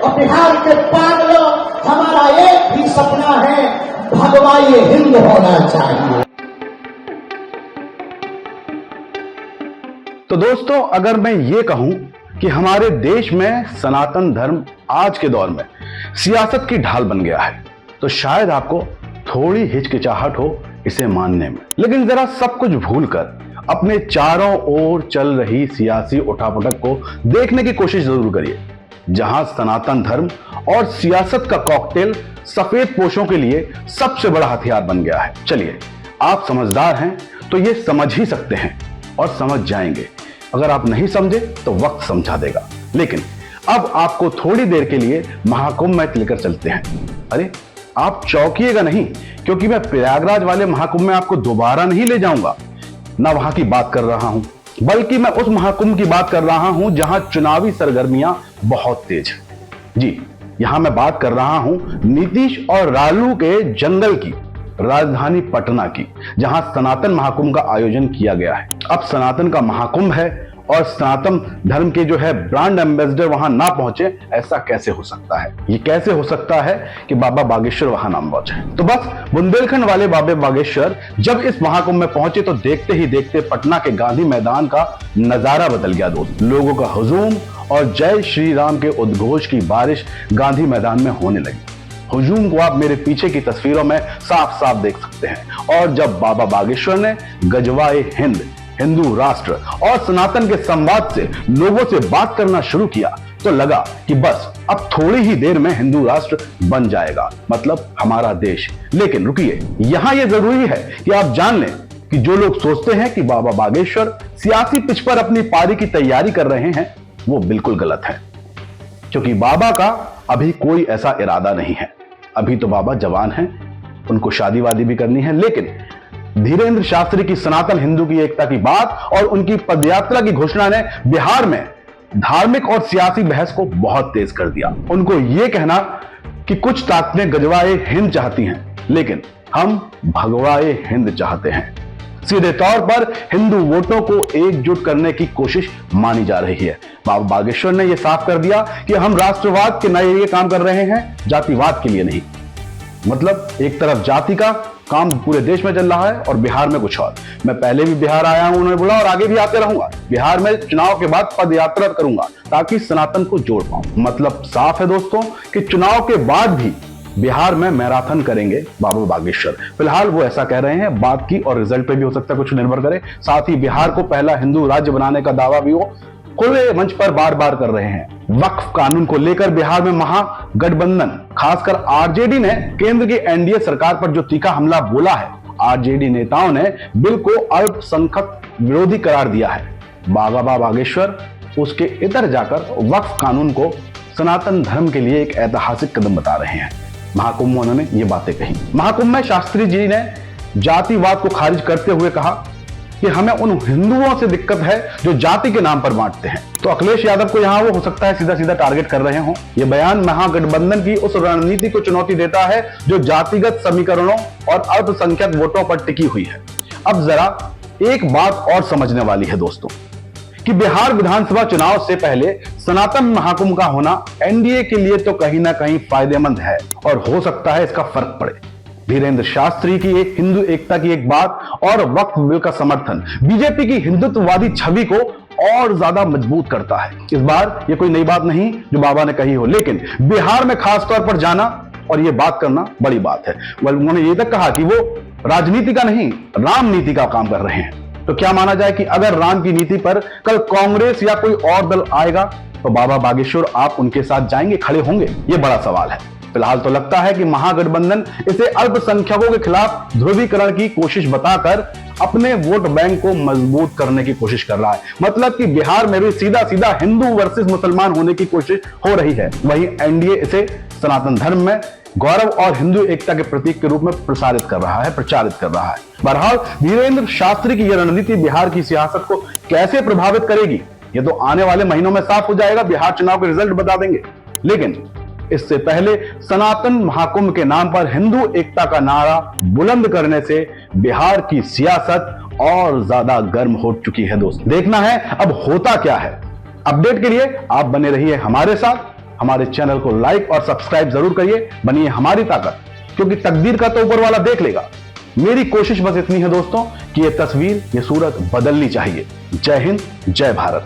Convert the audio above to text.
और बिहार के पागलों, हमारा एक ही सपना है, भगवाई हिंद होना चाहिए। तो दोस्तों, अगर मैं ये कहूं कि हमारे देश में सनातन धर्म आज के दौर में सियासत की ढाल बन गया है, तो शायद आपको थोड़ी हिचकिचाहट हो इसे मानने में। लेकिन जरा सब कुछ भूलकर अपने चारों ओर चल रही सियासी उठापटक को देखने की कोशिश जरूर करिए, जहां सनातन धर्म और सियासत का कॉकटेल सफेद पोशों के लिए सबसे बड़ा हथियार बन गया है। चलिए, आप समझदार हैं तो ये समझ ही सकते हैं और समझ जाएंगे। अगर आप नहीं समझे तो वक्त समझा देगा। लेकिन अब आपको थोड़ी देर के लिए महाकुंभ में लेकर चलते हैं। अरे, आप चौंकिएगा नहीं, क्योंकि मैं प्रयागराज वाले महाकुंभ में आपको दोबारा नहीं ले जाऊंगा। ना वहां की बात कर रहा हूं, बल्कि मैं उस महाकुंभ की बात कर रहा हूं जहां चुनावी सरगर्मियां बहुत तेज हैं। जी, यहां मैं बात कर रहा हूं नीतीश और रालू के जंगल की, राजधानी पटना की, जहां सनातन महाकुंभ का आयोजन किया गया है। अब सनातन का महाकुंभ है और सनातन धर्म के जो है ब्रांड एम्बेसडर वहां ना पहुंचे, ऐसा कैसे हो सकता है? ये कैसे हो सकता है कि बाबा बागेश्वर वहां ना पहुंचे? तो बस बुंदेलखंड वाले बाबा बागेश्वर जब इस महाकुंभ में पहुंचे तो देखते ही देखते पटना के गांधी मैदान का नजारा बदल गया दोस्त। लोगों का हुजूम और जय श्री राम के उद्घोष की बारिश गांधी मैदान में होने लगी। हुजूम को आप मेरे पीछे की तस्वीरों में साफ साफ देख सकते हैं। और जब बाबा बागेश्वर ने गजवाए हिंद, हिंदू राष्ट्र और सनातन के संवाद से लोगों से बात करना शुरू किया, तो लगा कि बस अब थोड़ी ही देर में हिंदू राष्ट्र बन जाएगा, मतलब हमारा देश। लेकिन रुकिए, यहां यह जरूरी है कि आप जान लें कि जो लोग सोचते हैं कि बाबा बागेश्वर सियासी पिच पर अपनी पारी की तैयारी कर रहे हैं, वो बिल्कुल गलत है। क्योंकि बाबा का अभी कोई ऐसा इरादा नहीं है। अभी तो बाबा जवान हैं, उनको शादी वादी भी करनी है। लेकिन धीरेन्द्र शास्त्री की सनातन हिंदू की एकता की बात और उनकी पदयात्रा की घोषणा ने बिहार में धार्मिक और सियासी बहस को बहुत तेज कर दिया। उनको यह कहना कि कुछ ताकतें गजवाए हिंद चाहती हैं, लेकिन हम भगवाए हिंद चाहते हैं, सीधे तौर पर हिंदू वोटों को एकजुट करने की कोशिश मानी जा रही है। बाबा बागेश्वर ने यह साफ कर दिया कि हम राष्ट्रवाद के नए काम कर रहे हैं, जातिवाद के लिए नहीं। मतलब एक तरफ जाति का काम पूरे देश में चल रहा है और बिहार में कुछ और। मैं पहले भी बिहार आया हूं, उन्होंने बोला, और आगे भी आते रहूंगा। बिहार में चुनाव के बाद पद यात्रा करूंगा ताकि सनातन को जोड़ पाऊं। मतलब साफ है दोस्तों कि चुनाव के बाद भी बिहार में मैराथन करेंगे बाबा बागेश्वर। फिलहाल वो ऐसा कह रहे हैं, बात की और रिजल्ट पे भी हो सकता है कुछ निर्भर करे। साथ ही बिहार को पहला हिंदू राज्य बनाने का दावा भी वो खुले मंच पर बार बार कर रहे हैं। वक्फ कानून को लेकर बिहार में महागठबंधन, खासकर आरजेडी ने केंद्र की एनडीए सरकार पर जो तीखा हमला बोला है, आरजेडी नेताओं ने बिल को अल्पसंख्यक विरोधी करार दिया है। बाबा बागेश्वर उसके इधर जाकर वक्फ कानून को सनातन धर्म के लिए एक ऐतिहासिक कदम बता रहे हैं। महाकुंभ में उन्होंने ये बातें कही। महाकुंभ में शास्त्री जी ने जातिवाद को खारिज करते हुए कहा कि हमें उन हिंदुओं से दिक्कत है जो जाति के नाम पर बांटते हैं। तो अखिलेश यादव को यहां वो हो सकता है सीधा सीधा टारगेट कर रहे हो। ये बयान महागठबंधन की उस रणनीति को चुनौती देता है जो जातिगत समीकरणों और अल्पसंख्यक वोटों पर टिकी हुई है। अब जरा एक बात और समझने वाली है दोस्तों, कि बिहार विधानसभा चुनाव से पहले सनातन महाकुंभ का होना एनडीए के लिए तो कहीं ना कहीं फायदेमंद है और हो सकता है इसका फर्क पड़े। धीरेन्द्र शास्त्री की एक हिंदू एकता की एक बात और वक्फ बिल का समर्थन बीजेपी की हिंदुत्ववादी छवि को और ज्यादा मजबूत करता है। इस बार ये कोई नई बात नहीं जो बाबा ने कही हो, लेकिन बिहार में खास तौर पर जाना और ये बात करना बड़ी बात है। उन्होंने ये तक कहा कि वो राजनीति का नहीं, राम नीति का काम कर रहे हैं। तो क्या माना जाए कि अगर राम की नीति पर कल कांग्रेस या कोई और दल आएगा तो बाबा बागेश्वर आप उनके साथ जाएंगे, खड़े होंगे? ये बड़ा सवाल है। फिलहाल तो लगता है कि महागठबंधन इसे अल्पसंख्यकों के खिलाफ ध्रुवीकरण की कोशिश बताकर अपने वोट बैंक को मजबूत करने की कोशिश कर रहा है। मतलब कि बिहार में भी सीधा सीधा हिंदू वर्सेस मुसलमान होने की कोशिश हो रही है। वहीं एनडीए इसे सनातन धर्म में गौरव और हिंदू एकता के प्रतीक के रूप में प्रचारित कर रहा है। बहरहाल धीरेन्द्र शास्त्री की यह रणनीति बिहार की सियासत को कैसे प्रभावित करेगी, ये तो आने वाले महीनों में साफ हो जाएगा। बिहार चुनाव के रिजल्ट बता देंगे। लेकिन इससे पहले सनातन महाकुंभ के नाम पर हिंदू एकता का नारा बुलंद करने से बिहार की सियासत और ज्यादा गर्म हो चुकी है दोस्त। देखना है अब होता क्या है। अपडेट के लिए आप बने रहिए हमारे साथ। हमारे चैनल को लाइक और सब्सक्राइब जरूर करिए। बनिए हमारी ताकत, क्योंकि तकदीर का तो ऊपर वाला देख लेगा। मेरी कोशिश बस इतनी है दोस्तों कि ये तस्वीर, ये सूरत बदलनी चाहिए। जय हिंद, जय भारत।